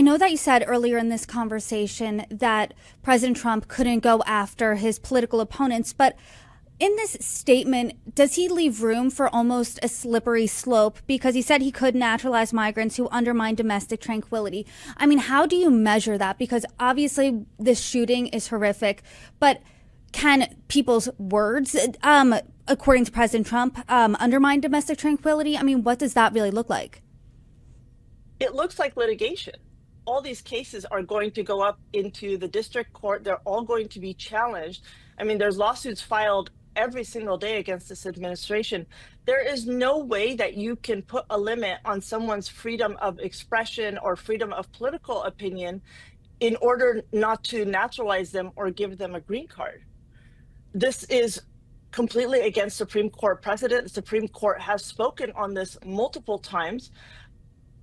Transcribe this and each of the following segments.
I know that you said earlier in this conversation that President Trump couldn't go after his political opponents, but in this statement, does he leave room for almost a slippery slope? Because he said he could naturalize migrants who undermine domestic tranquility. I mean, how do you measure that? Because obviously this shooting is horrific, but can people's words, according to President Trump, undermine domestic tranquility? I mean, what does that really look like? It looks like litigation. All these cases are going to go up into the district court. They're all going to be challenged. I mean, there's lawsuits filed every single day against this administration. There is no way that you can put a limit on someone's freedom of expression or freedom of political opinion in order not to naturalize them or give them a green card. This is completely against Supreme Court precedent. The Supreme Court has spoken on this multiple times.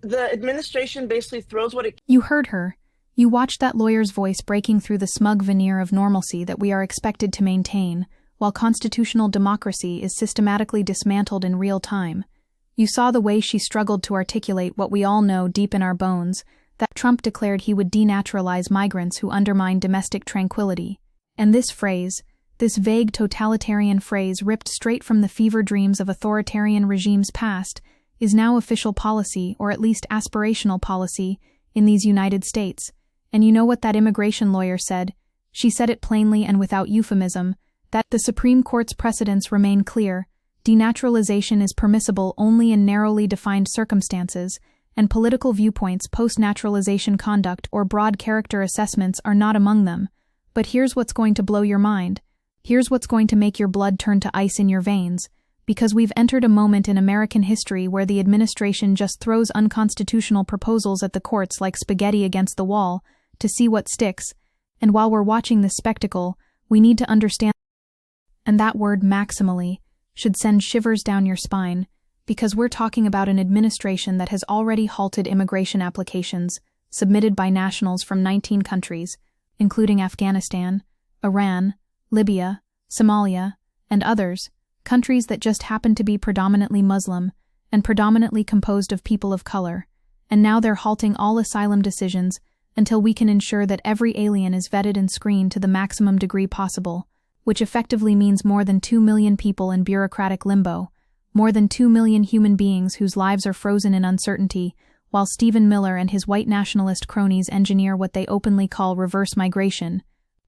The administration basically throws what it... You heard her. You watched that lawyer's voice breaking through the smug veneer of normalcy that we are expected to maintain, while constitutional democracy is systematically dismantled in real time. You saw the way she struggled to articulate what we all know deep in our bones, that Trump declared he would denaturalize migrants who undermine domestic tranquility. And this phrase, this vague totalitarian phrase ripped straight from the fever dreams of authoritarian regimes past, is now official policy, or at least aspirational policy, in these United States. And you know what that immigration lawyer said? She said it plainly and without euphemism, that the Supreme Court's precedents remain clear. Denaturalization is permissible only in narrowly defined circumstances, and political viewpoints, post-naturalization conduct, or broad character assessments are not among them. But here's what's going to blow your mind. Here's what's going to make your blood turn to ice in your veins. Because we've entered a moment in American history where the administration just throws unconstitutional proposals at the courts like spaghetti against the wall to see what sticks. And while we're watching this spectacle, we need to understand, and that word maximally should send shivers down your spine, because we're talking about an administration that has already halted immigration applications submitted by nationals from 19 countries, including Afghanistan, Iran, Libya, Somalia, and others, countries that just happen to be predominantly Muslim and predominantly composed of people of color. And now they're halting all asylum decisions until we can ensure that every alien is vetted and screened to the maximum degree possible, which effectively means more than 2 million people in bureaucratic limbo, more than 2 million human beings whose lives are frozen in uncertainty, while Stephen Miller and his white nationalist cronies engineer what they openly call reverse migration.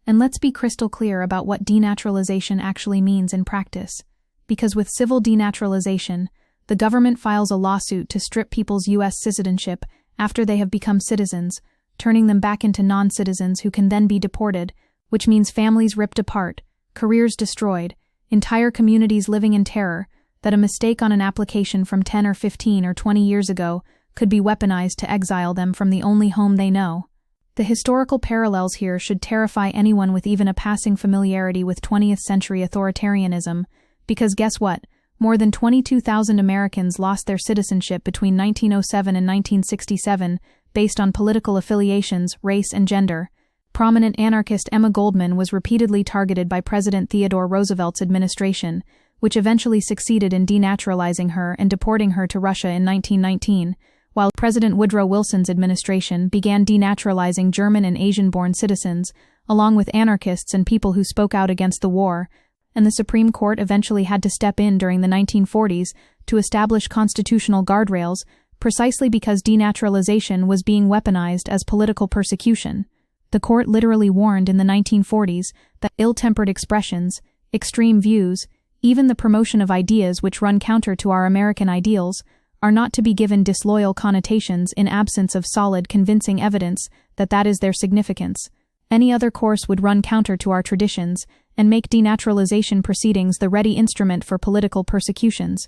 And let's be crystal clear about what denaturalization actually means in practice. Because with civil denaturalization, the government files a lawsuit to strip people's U.S. citizenship after they have become citizens, turning them back into non-citizens who can then be deported, which means families ripped apart, careers destroyed, entire communities living in terror, that a mistake on an application from 10 or 15 or 20 years ago could be weaponized to exile them from the only home they know. The historical parallels here should terrify anyone with even a passing familiarity with 20th century authoritarianism, because guess what? More than 22,000 Americans lost their citizenship between 1907 and 1967 based on political affiliations, race, and gender. Prominent anarchist Emma Goldman was repeatedly targeted by President Theodore Roosevelt's administration, which eventually succeeded in denaturalizing her and deporting her to Russia in 1919, while President Woodrow Wilson's administration began denaturalizing German and Asian-born citizens, along with anarchists and people who spoke out against the war, and the Supreme Court eventually had to step in during the 1940s to establish constitutional guardrails precisely because denaturalization was being weaponized as political persecution. The court literally warned in the 1940s that ill-tempered expressions, extreme views, even the promotion of ideas which run counter to our American ideals, are not to be given disloyal connotations in absence of solid, convincing evidence that that is their significance. Any other course would run counter to our traditions and make denaturalization proceedings the ready instrument for political persecutions.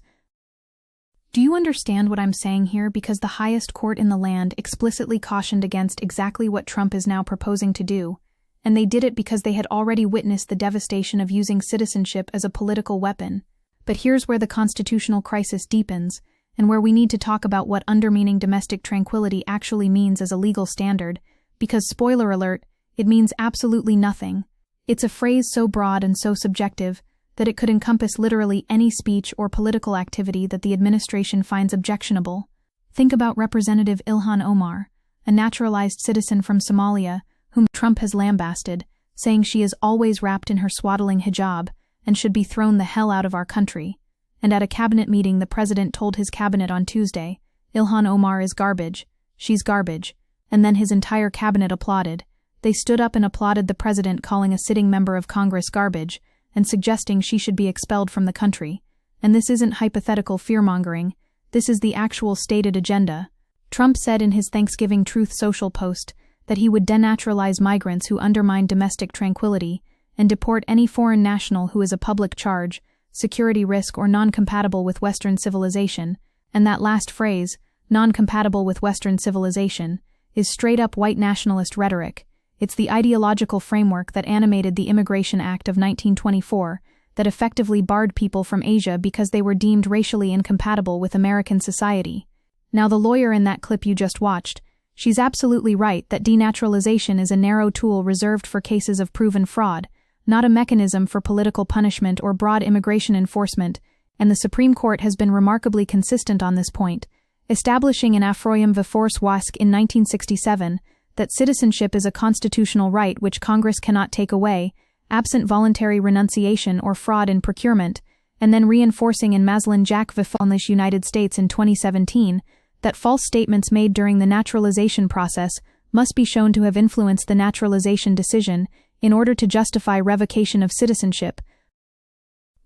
Do you understand what I'm saying here? Because the highest court in the land explicitly cautioned against exactly what Trump is now proposing to do, and they did it because they had already witnessed the devastation of using citizenship as a political weapon. But here's where the constitutional crisis deepens, and where we need to talk about what undermining domestic tranquility actually means as a legal standard, because, spoiler alert, it means absolutely nothing. It's a phrase so broad and so subjective that it could encompass literally any speech or political activity that the administration finds objectionable. Think about Representative Ilhan Omar, a naturalized citizen from Somalia, whom Trump has lambasted, saying she is always wrapped in her swaddling hijab and should be thrown the hell out of our country. And at a cabinet meeting, the president told his cabinet on Tuesday, Ilhan Omar is garbage, she's garbage, and then his entire cabinet applauded. They stood up and applauded the president calling a sitting member of Congress garbage and suggesting she should be expelled from the country. And this isn't hypothetical fear-mongering, this is the actual stated agenda. Trump said in his Thanksgiving Truth Social post that he would denaturalize migrants who undermine domestic tranquility and deport any foreign national who is a public charge, security risk, or non-compatible with Western civilization, and that last phrase, non-compatible with Western civilization, is straight-up white nationalist rhetoric. It's the ideological framework that animated the Immigration Act of 1924 that effectively barred people from Asia because they were deemed racially incompatible with American society. Now, the lawyer in that clip you just watched, she's absolutely right that denaturalization is a narrow tool reserved for cases of proven fraud, not a mechanism for political punishment or broad immigration enforcement, and the Supreme Court has been remarkably consistent on this point, establishing in Afroyim v. Force Wask in 1967 that citizenship is a constitutional right which Congress cannot take away, absent voluntary renunciation or fraud in procurement, and then reinforcing in Maslin Jack v. English United States in 2017 that false statements made during the naturalization process must be shown to have influenced the naturalization decision in order to justify revocation of citizenship,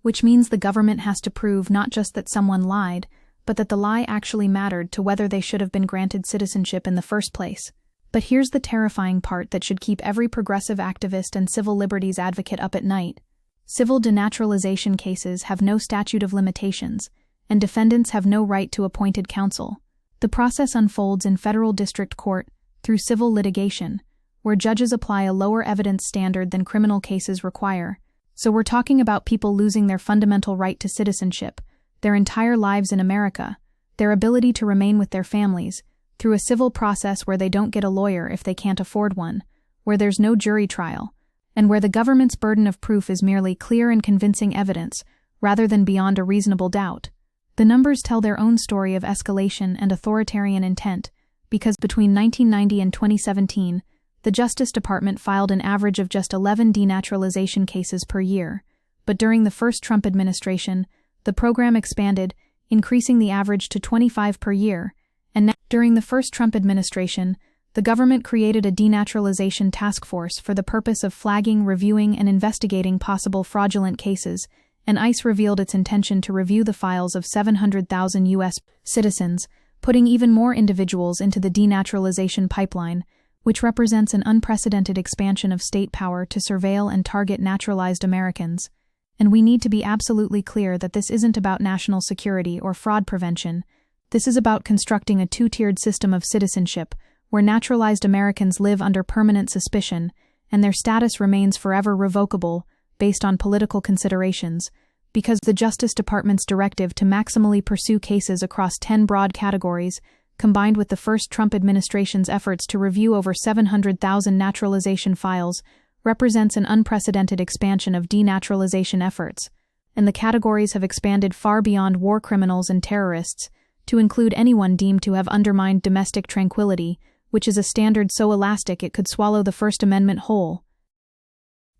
which means the government has to prove not just that someone lied, but that the lie actually mattered to whether they should have been granted citizenship in the first place. But here's the terrifying part that should keep every progressive activist and civil liberties advocate up at night. Civil denaturalization cases have no statute of limitations, and defendants have no right to appointed counsel. The process unfolds in federal district court through civil litigation, where judges apply a lower evidence standard than criminal cases require. So we're talking about people losing their fundamental right to citizenship, their entire lives in America, their ability to remain with their families, through a civil process where they don't get a lawyer if they can't afford one, where there's no jury trial, and where the government's burden of proof is merely clear and convincing evidence, rather than beyond a reasonable doubt. The numbers tell their own story of escalation and authoritarian intent, because between 1990 and 2017, the Justice Department filed an average of just 11 denaturalization cases per year, but during the first Trump administration, the program expanded, increasing the average to 25 per year, and now, during the first Trump administration, the government created a denaturalization task force for the purpose of flagging, reviewing, and investigating possible fraudulent cases, and ICE revealed its intention to review the files of 700,000 U.S. citizens, putting even more individuals into the denaturalization pipeline, which represents an unprecedented expansion of state power to surveil and target naturalized Americans. And we need to be absolutely clear that this isn't about national security or fraud prevention. This is about constructing a two-tiered system of citizenship, where naturalized Americans live under permanent suspicion, and their status remains forever revocable, based on political considerations, because the Justice Department's directive to maximally pursue cases across 10 broad categories, combined with the first Trump administration's efforts to review over 700,000 naturalization files, represents an unprecedented expansion of denaturalization efforts, and the categories have expanded far beyond war criminals and terrorists, to include anyone deemed to have undermined domestic tranquility, which is a standard so elastic it could swallow the First Amendment whole.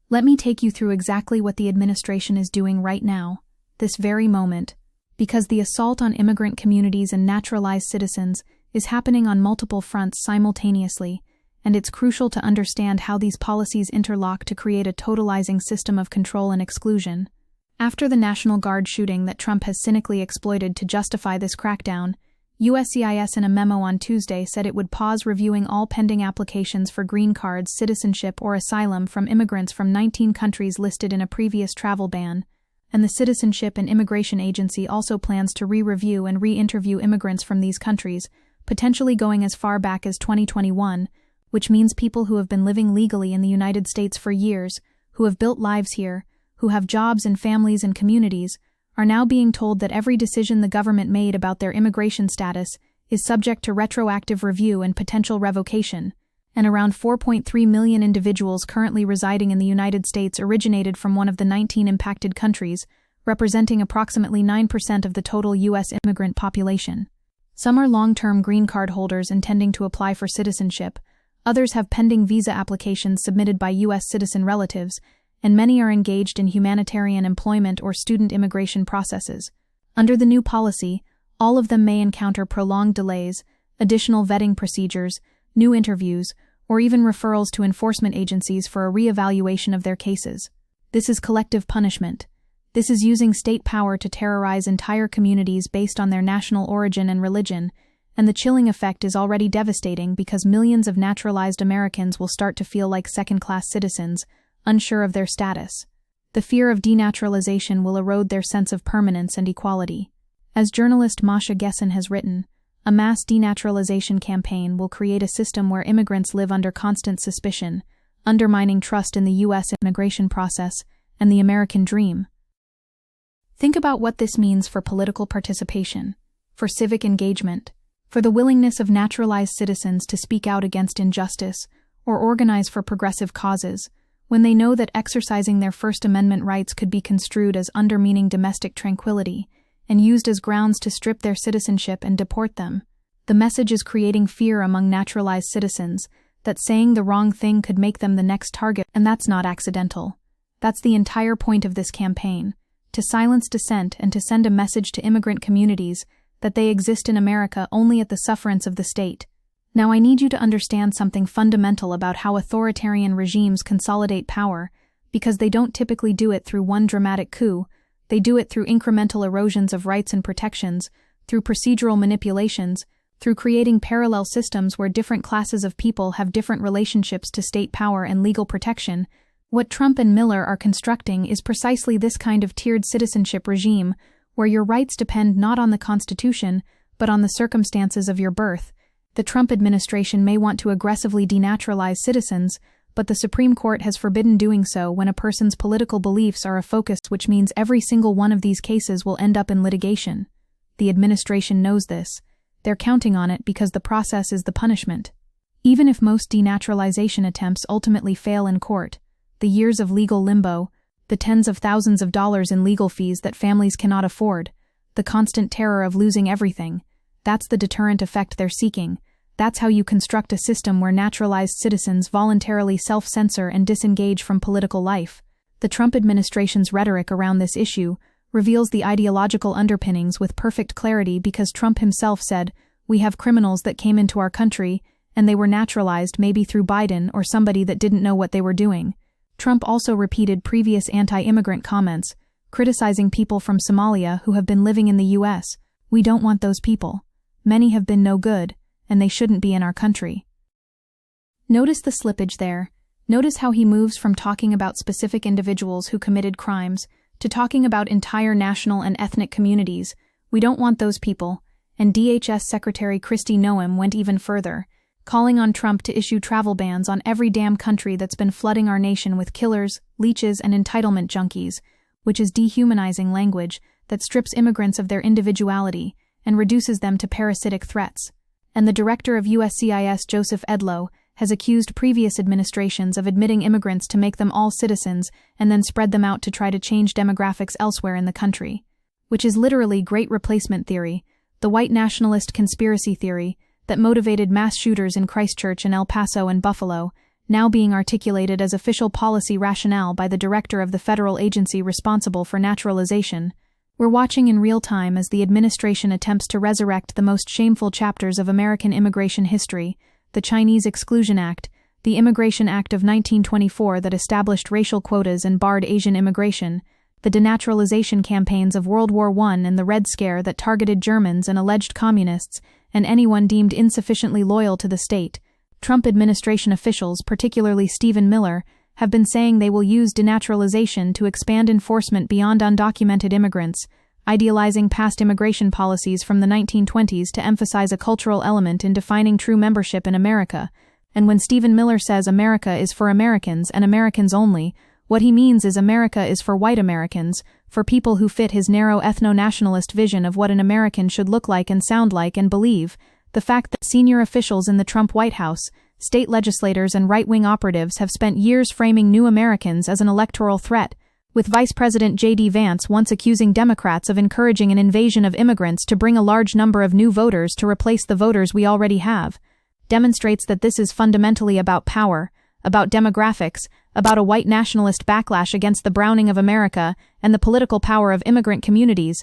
Let me take you through exactly what the administration is doing right now, this very moment, because the assault on immigrant communities and naturalized citizens is happening on multiple fronts simultaneously, and it's crucial to understand how these policies interlock to create a totalizing system of control and exclusion. After the National Guard shooting that Trump has cynically exploited to justify this crackdown, USCIS in a memo on Tuesday said it would pause reviewing all pending applications for green cards, citizenship, or asylum from immigrants from 19 countries listed in a previous travel ban, and the Citizenship and Immigration Agency also plans to re-review and re-interview immigrants from these countries, potentially going as far back as 2021, which means people who have been living legally in the United States for years, who have built lives here, who have jobs and families and communities, are now being told that every decision the government made about their immigration status is subject to retroactive review and potential revocation, and around 4.3 million individuals currently residing in the United States originated from one of the 19 impacted countries, representing approximately 9% of the total U.S. immigrant population. Some are long-term green card holders intending to apply for citizenship, others have pending visa applications submitted by U.S. citizen relatives, and many are engaged in humanitarian employment or student immigration processes. Under the new policy, all of them may encounter prolonged delays, additional vetting procedures, new interviews, or even referrals to enforcement agencies for a re-evaluation of their cases. This is collective punishment. This is using state power to terrorize entire communities based on their national origin and religion, and the chilling effect is already devastating because millions of naturalized Americans will start to feel like second-class citizens, unsure of their status. The fear of denaturalization will erode their sense of permanence and equality. As journalist Masha Gessen has written, a mass denaturalization campaign will create a system where immigrants live under constant suspicion, undermining trust in the U.S. immigration process and the American dream. Think about what this means for political participation, for civic engagement, for the willingness of naturalized citizens to speak out against injustice or organize for progressive causes, when they know that exercising their First Amendment rights could be construed as undermining domestic tranquility and used as grounds to strip their citizenship and deport them. The message is creating fear among naturalized citizens that saying the wrong thing could make them the next target, and that's not accidental. That's the entire point of this campaign, to silence dissent and to send a message to immigrant communities that they exist in America only at the sufferance of the state. Now I need you to understand something fundamental about how authoritarian regimes consolidate power, because they don't typically do it through one dramatic coup. They do it through incremental erosions of rights and protections, through procedural manipulations, through creating parallel systems where different classes of people have different relationships to state power and legal protection. What Trump and Miller are constructing is precisely this kind of tiered citizenship regime, where your rights depend not on the Constitution, but on the circumstances of your birth. The Trump administration may want to aggressively denaturalize citizens, but the Supreme Court has forbidden doing so when a person's political beliefs are a focus, which means every single one of these cases will end up in litigation. The administration knows this. They're counting on it because the process is the punishment. Even if most denaturalization attempts ultimately fail in court, the years of legal limbo, the tens of thousands of dollars in legal fees that families cannot afford, the constant terror of losing everything, that's the deterrent effect they're seeking. That's how you construct a system where naturalized citizens voluntarily self-censor and disengage from political life. The Trump administration's rhetoric around this issue reveals the ideological underpinnings with perfect clarity because Trump himself said, "We have criminals that came into our country, and they were naturalized maybe through Biden or somebody that didn't know what they were doing." Trump also repeated previous anti-immigrant comments, criticizing people from Somalia who have been living in the U.S. "We don't want those people. Many have been no good, and they shouldn't be in our country." Notice the slippage there. Notice how he moves from talking about specific individuals who committed crimes to talking about entire national and ethnic communities. "We don't want those people," and DHS Secretary Kristi Noem went even further, calling on Trump to issue travel bans on every damn country that's been flooding our nation with killers, leeches, and entitlement junkies, which is dehumanizing language that strips immigrants of their individuality and reduces them to parasitic threats. And the director of USCIS, Joseph Edlow, has accused previous administrations of admitting immigrants to make them all citizens and then spread them out to try to change demographics elsewhere in the country. Which is literally great replacement theory, the white nationalist conspiracy theory that motivated mass shooters in Christchurch and El Paso and Buffalo, now being articulated as official policy rationale by the director of the federal agency responsible for naturalization. We're watching in real time as the administration attempts to resurrect the most shameful chapters of American immigration history, the Chinese Exclusion Act, the Immigration Act of 1924 that established racial quotas and barred Asian immigration, the denaturalization campaigns of World War I and the Red Scare that targeted Germans and alleged communists, and anyone deemed insufficiently loyal to the state. Trump administration officials, particularly Stephen Miller, have been saying they will use denaturalization to expand enforcement beyond undocumented immigrants, idealizing past immigration policies from the 1920s to emphasize a cultural element in defining true membership in America. And when Stephen Miller says America is for Americans and Americans only, what he means is America is for white Americans, for people who fit his narrow ethno-nationalist vision of what an American should look like and sound like and believe. The fact that senior officials in the Trump White House, state legislators and right-wing operatives have spent years framing new Americans as an electoral threat, with Vice President J.D. Vance once accusing Democrats of encouraging an invasion of immigrants to bring a large number of new voters to replace the voters we already have, demonstrates that this is fundamentally about power, about demographics, about a white nationalist backlash against the browning of America and the political power of immigrant communities.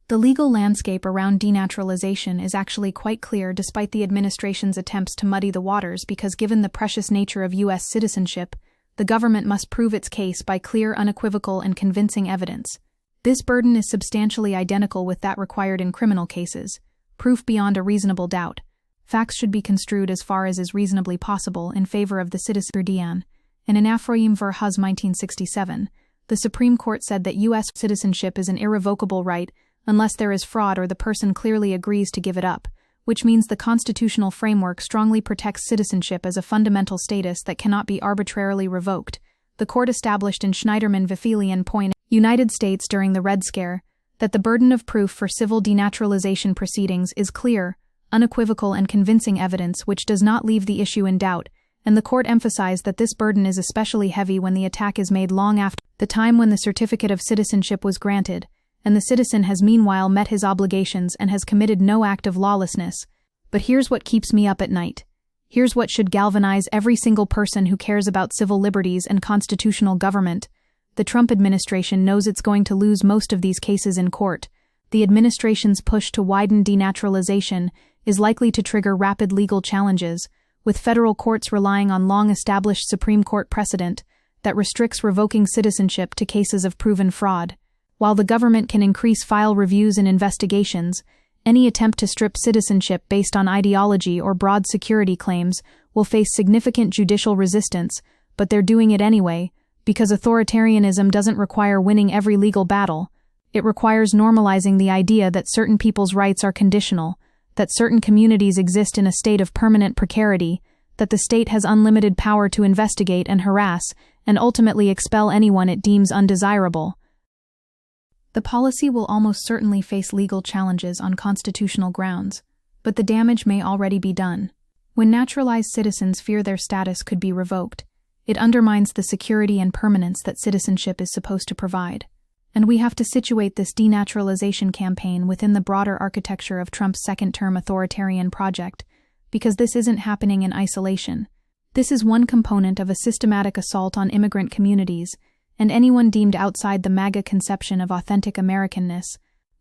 The legal landscape around denaturalization is actually quite clear despite the administration's attempts to muddy the waters because given the precious nature of U.S. citizenship, the government must prove its case by clear, unequivocal, and convincing evidence. This burden is substantially identical with that required in criminal cases, proof beyond a reasonable doubt. Facts should be construed as far as is reasonably possible in favor of the citizen. And in Afroyim v. Huz 1967, the Supreme Court said that U.S. citizenship is an irrevocable right unless there is fraud or the person clearly agrees to give it up, which means the constitutional framework strongly protects citizenship as a fundamental status that cannot be arbitrarily revoked. The court established in Schneiderman v. Felian Point, United States during the Red Scare, that the burden of proof for civil denaturalization proceedings is clear, unequivocal, and convincing evidence which does not leave the issue in doubt, and the court emphasized that this burden is especially heavy when the attack is made long after the time when the certificate of citizenship was granted, and the citizen has meanwhile met his obligations and has committed no act of lawlessness. But here's what keeps me up at night. Here's what should galvanize every single person who cares about civil liberties and constitutional government. The Trump administration knows it's going to lose most of these cases in court. The administration's push to widen denaturalization is likely to trigger rapid legal challenges, with federal courts relying on long-established Supreme Court precedent that restricts revoking citizenship to cases of proven fraud. While the government can increase file reviews and investigations, any attempt to strip citizenship based on ideology or broad security claims will face significant judicial resistance, but they're doing it anyway, because authoritarianism doesn't require winning every legal battle. It requires normalizing the idea that certain people's rights are conditional, that certain communities exist in a state of permanent precarity, that the state has unlimited power to investigate and harass, and ultimately expel anyone it deems undesirable. The policy will almost certainly face legal challenges on constitutional grounds, but the damage may already be done. When naturalized citizens fear their status could be revoked, it undermines the security and permanence that citizenship is supposed to provide. And we have to situate this denaturalization campaign within the broader architecture of Trump's second-term authoritarian project, because this isn't happening in isolation. This is one component of a systematic assault on immigrant communities, and anyone deemed outside the MAGA conception of authentic Americanness.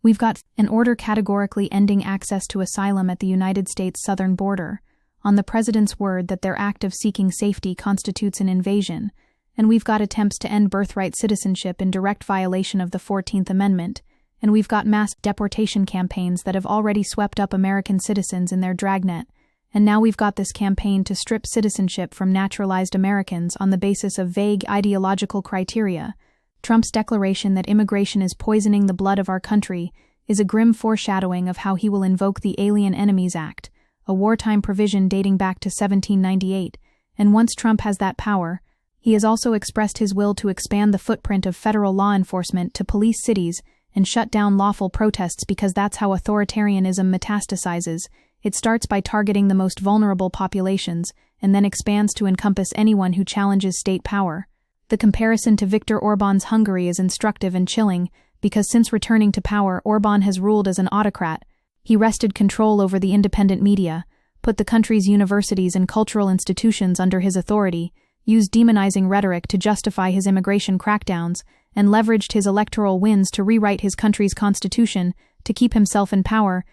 We've got an order categorically ending access to asylum at the United States southern border, on the president's word that their act of seeking safety constitutes an invasion, and we've got attempts to end birthright citizenship in direct violation of the 14th Amendment, and we've got mass deportation campaigns that have already swept up American citizens in their dragnet, and now we've got this campaign to strip citizenship from naturalized Americans on the basis of vague ideological criteria. Trump's declaration that immigration is poisoning the blood of our country is a grim foreshadowing of how he will invoke the Alien Enemies Act, a wartime provision dating back to 1798, and once Trump has that power, he has also expressed his will to expand the footprint of federal law enforcement to police cities and shut down lawful protests because that's how authoritarianism metastasizes. It starts by targeting the most vulnerable populations and then expands to encompass anyone who challenges state power. The comparison to Viktor Orban's Hungary is instructive and chilling because since returning to power, Orban has ruled as an autocrat. He wrested control over the independent media, put the country's universities and cultural institutions under his authority, used demonizing rhetoric to justify his immigration crackdowns, and leveraged his electoral wins to rewrite his country's constitution to keep himself in power.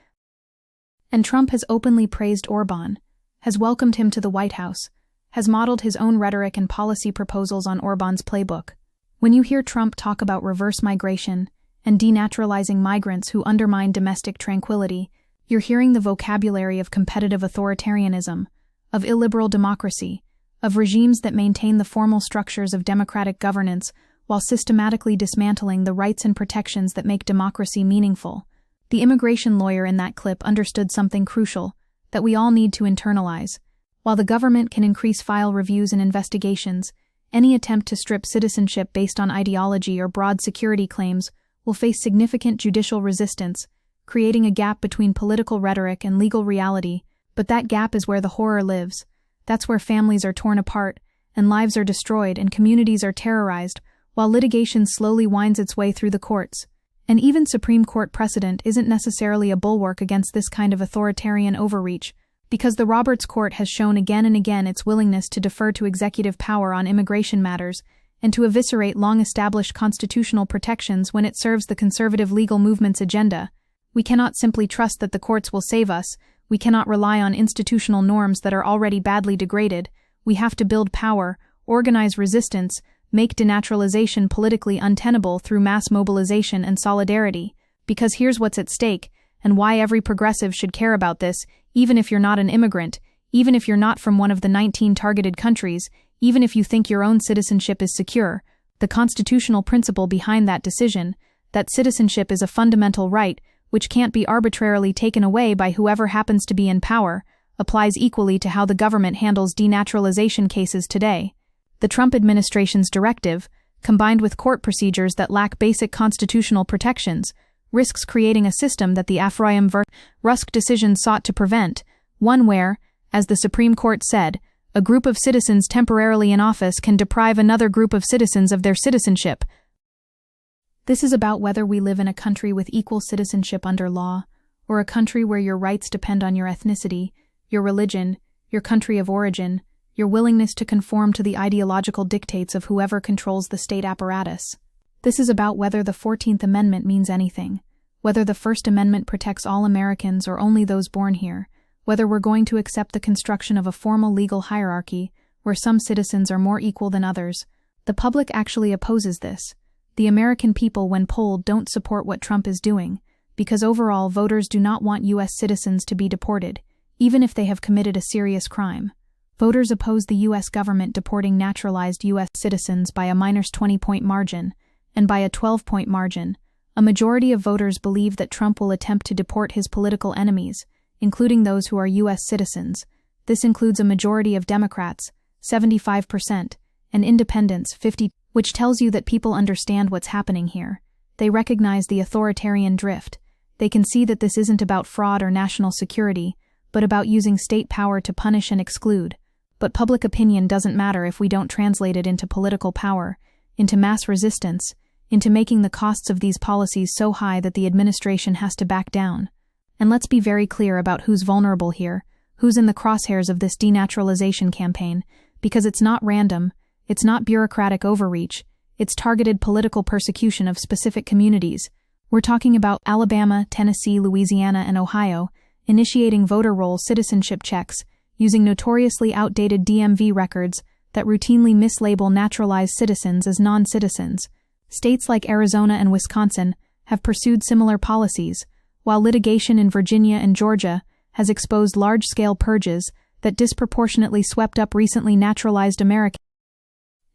And Trump has openly praised Orban, has welcomed him to the White House, has modeled his own rhetoric and policy proposals on Orban's playbook. When you hear Trump talk about reverse migration and denaturalizing migrants who undermine domestic tranquility, you're hearing the vocabulary of competitive authoritarianism, of illiberal democracy, of regimes that maintain the formal structures of democratic governance while systematically dismantling the rights and protections that make democracy meaningful. The immigration lawyer in that clip understood something crucial that we all need to internalize. While the government can increase file reviews and investigations, any attempt to strip citizenship based on ideology or broad security claims will face significant judicial resistance, creating a gap between political rhetoric and legal reality. But that gap is where the horror lives. That's where families are torn apart, and lives are destroyed, and communities are terrorized, while litigation slowly winds its way through the courts. And even Supreme Court precedent isn't necessarily a bulwark against this kind of authoritarian overreach, because the Roberts Court has shown again and again its willingness to defer to executive power on immigration matters and to eviscerate long-established constitutional protections when it serves the conservative legal movement's agenda. We cannot simply trust that the courts will save us. We cannot rely on institutional norms that are already badly degraded. We have to build power, organize resistance, make denaturalization politically untenable through mass mobilization and solidarity. Because here's what's at stake, and why every progressive should care about this, even if you're not an immigrant, even if you're not from one of the 19 targeted countries, even if you think your own citizenship is secure. The constitutional principle behind that decision, that citizenship is a fundamental right which can't be arbitrarily taken away by whoever happens to be in power, applies equally to how the government handles denaturalization cases today. The Trump administration's directive, combined with court procedures that lack basic constitutional protections, risks creating a system that the Afroyim v. Rusk decision sought to prevent, one where, as the Supreme Court said, a group of citizens temporarily in office can deprive another group of citizens of their citizenship. This is about whether we live in a country with equal citizenship under law, or a country where your rights depend on your ethnicity, your religion, your country of origin, your willingness to conform to the ideological dictates of whoever controls the state apparatus. This is about whether the 14th Amendment means anything, whether the First Amendment protects all Americans or only those born here, whether we're going to accept the construction of a formal legal hierarchy where some citizens are more equal than others. The public actually opposes this. The American people, when polled, don't support what Trump is doing, because overall voters do not want U.S. citizens to be deported, even if they have committed a serious crime. Voters oppose the U.S. government deporting naturalized U.S. citizens by a -20-point margin, and by a 12-point margin. A majority of voters believe that Trump will attempt to deport his political enemies, including those who are U.S. citizens. This includes a majority of Democrats, 75%, and independents, 50%, which tells you that people understand what's happening here. They recognize the authoritarian drift. They can see that this isn't about fraud or national security, but about using state power to punish and exclude. But public opinion doesn't matter if we don't translate it into political power, into mass resistance, into making the costs of these policies so high that the administration has to back down. And let's be very clear about who's vulnerable here, who's in the crosshairs of this denaturalization campaign, because it's not random, it's not bureaucratic overreach, it's targeted political persecution of specific communities. We're talking about Alabama, Tennessee, Louisiana, and Ohio, initiating voter roll citizenship checks, using notoriously outdated DMV records that routinely mislabel naturalized citizens as non-citizens. States like Arizona and Wisconsin have pursued similar policies, while litigation in Virginia and Georgia has exposed large-scale purges that disproportionately swept up recently naturalized Americans.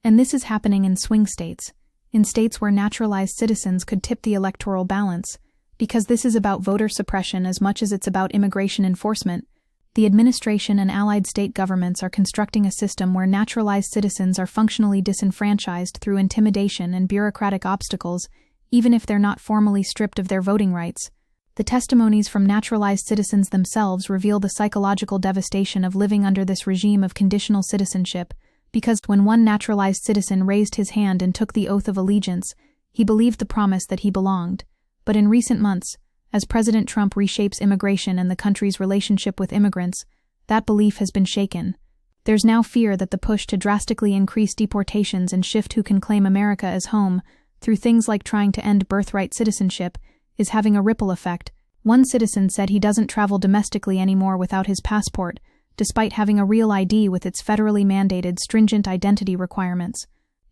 And this is happening in swing states, in states where naturalized citizens could tip the electoral balance, because this is about voter suppression as much as it's about immigration enforcement. The administration and allied state governments are constructing a system where naturalized citizens are functionally disenfranchised through intimidation and bureaucratic obstacles, even if they're not formally stripped of their voting rights. The testimonies from naturalized citizens themselves reveal the psychological devastation of living under this regime of conditional citizenship, because when one naturalized citizen raised his hand and took the oath of allegiance, he believed the promise that he belonged. But in recent months, as President Trump reshapes immigration and the country's relationship with immigrants, that belief has been shaken. There's now fear that the push to drastically increase deportations and shift who can claim America as home, through things like trying to end birthright citizenship, is having a ripple effect. One citizen said he doesn't travel domestically anymore without his passport, despite having a real ID with its federally mandated stringent identity requirements.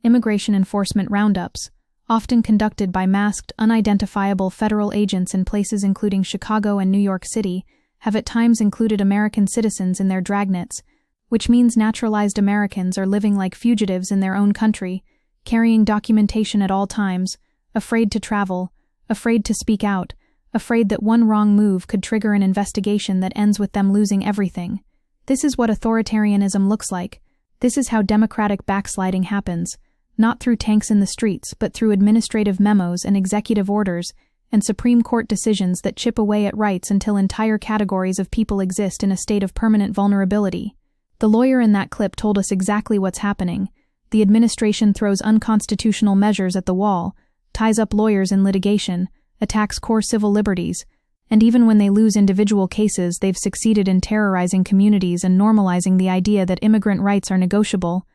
Immigration enforcement roundups, often conducted by masked, unidentifiable federal agents in places including Chicago and New York City, have at times included American citizens in their dragnets, which means naturalized Americans are living like fugitives in their own country, carrying documentation at all times, afraid to travel, afraid to speak out, afraid that one wrong move could trigger an investigation that ends with them losing everything. This is what authoritarianism looks like. This is how democratic backsliding happens, not through tanks in the streets, but through administrative memos and executive orders and Supreme Court decisions that chip away at rights until entire categories of people exist in a state of permanent vulnerability. The lawyer in that clip told us exactly what's happening. The administration throws unconstitutional measures at the wall, ties up lawyers in litigation, attacks core civil liberties, and even when they lose individual cases, they've succeeded in terrorizing communities and normalizing the idea that immigrant rights are negotiable.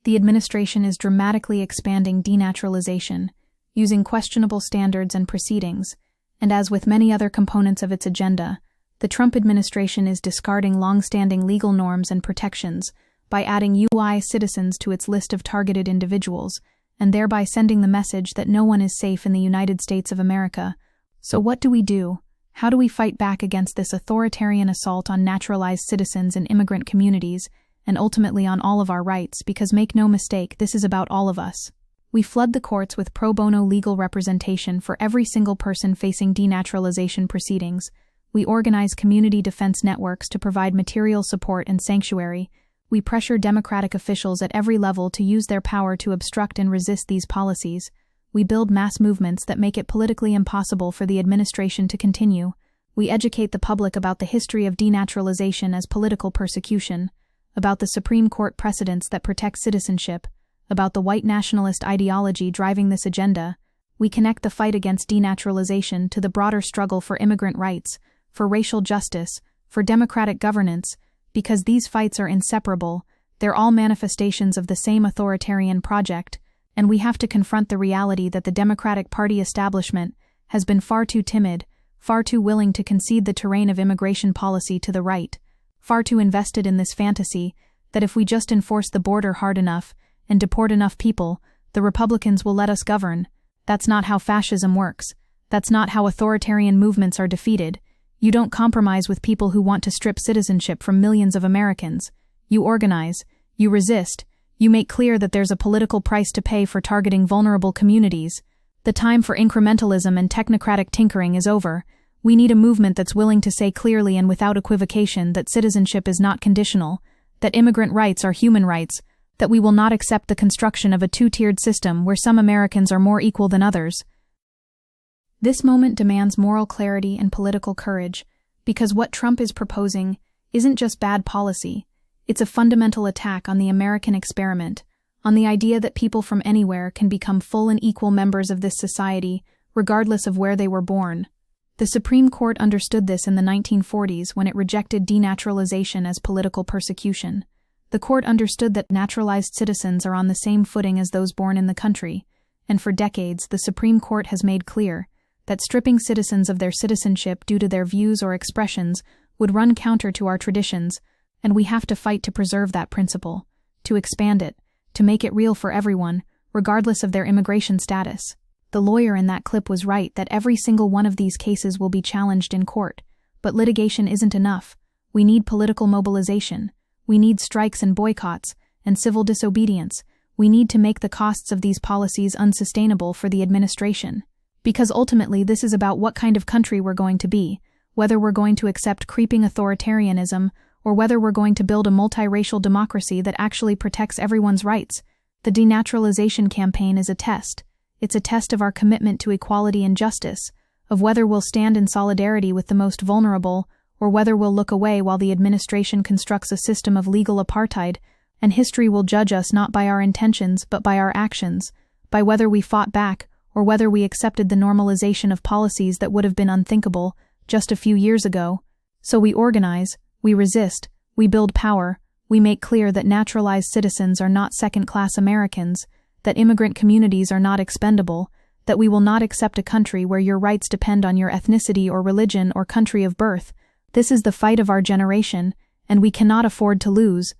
The administration is dramatically expanding denaturalization, using questionable standards and proceedings, and as with many other components of its agenda, the Trump administration is discarding long-standing legal norms and protections by adding UI citizens to its list of targeted individuals, and thereby sending the message that no one is safe in the United States of America. So what do we do? How do we fight back against this authoritarian assault on naturalized citizens and immigrant communities, and ultimately on all of our rights? Because make no mistake, this is about all of us. We flood the courts with pro bono legal representation for every single person facing denaturalization proceedings. We organize community defense networks to provide material support and sanctuary. We pressure Democratic officials at every level to use their power to obstruct and resist these policies. We build mass movements that make it politically impossible for the administration to continue. We educate the public about the history of denaturalization as political persecution, about the Supreme Court precedents that protect citizenship, about the white nationalist ideology driving this agenda. We connect the fight against denaturalization to the broader struggle for immigrant rights, for racial justice, for democratic governance, because these fights are inseparable. They're all manifestations of the same authoritarian project, and we have to confront the reality that the Democratic Party establishment has been far too timid, far too willing to concede the terrain of immigration policy to the right, far too invested in this fantasy that if we just enforce the border hard enough and deport enough people, the Republicans will let us govern. That's not how fascism works. That's not how authoritarian movements are defeated. You don't compromise with people who want to strip citizenship from millions of Americans. You organize, you resist, you make clear that there's a political price to pay for targeting vulnerable communities. The time for incrementalism and technocratic tinkering is over. We need a movement that's willing to say clearly and without equivocation that citizenship is not conditional, that immigrant rights are human rights, that we will not accept the construction of a two-tiered system where some Americans are more equal than others. This moment demands moral clarity and political courage, because what Trump is proposing isn't just bad policy. It's a fundamental attack on the American experiment, on the idea that people from anywhere can become full and equal members of this society, regardless of where they were born. The Supreme Court understood this in the 1940s when it rejected denaturalization as political persecution. The court understood that naturalized citizens are on the same footing as those born in the country, and for decades the Supreme Court has made clear that stripping citizens of their citizenship due to their views or expressions would run counter to our traditions, and we have to fight to preserve that principle, to expand it, to make it real for everyone, regardless of their immigration status. The lawyer in that clip was right that every single one of these cases will be challenged in court, but litigation isn't enough. We need political mobilization. We need strikes and boycotts, and civil disobedience. We need to make the costs of these policies unsustainable for the administration. Because ultimately this is about what kind of country we're going to be, whether we're going to accept creeping authoritarianism, or whether we're going to build a multiracial democracy that actually protects everyone's rights. The denaturalization campaign is a test. It's a test of our commitment to equality and justice, of whether we'll stand in solidarity with the most vulnerable, or whether we'll look away while the administration constructs a system of legal apartheid, and history will judge us not by our intentions but by our actions, by whether we fought back, or whether we accepted the normalization of policies that would have been unthinkable just a few years ago. So we organize, we resist, we build power, we make clear that naturalized citizens are not second-class Americans, that immigrant communities are not expendable, that we will not accept a country where your rights depend on your ethnicity or religion or country of birth. This is the fight of our generation, and we cannot afford to lose.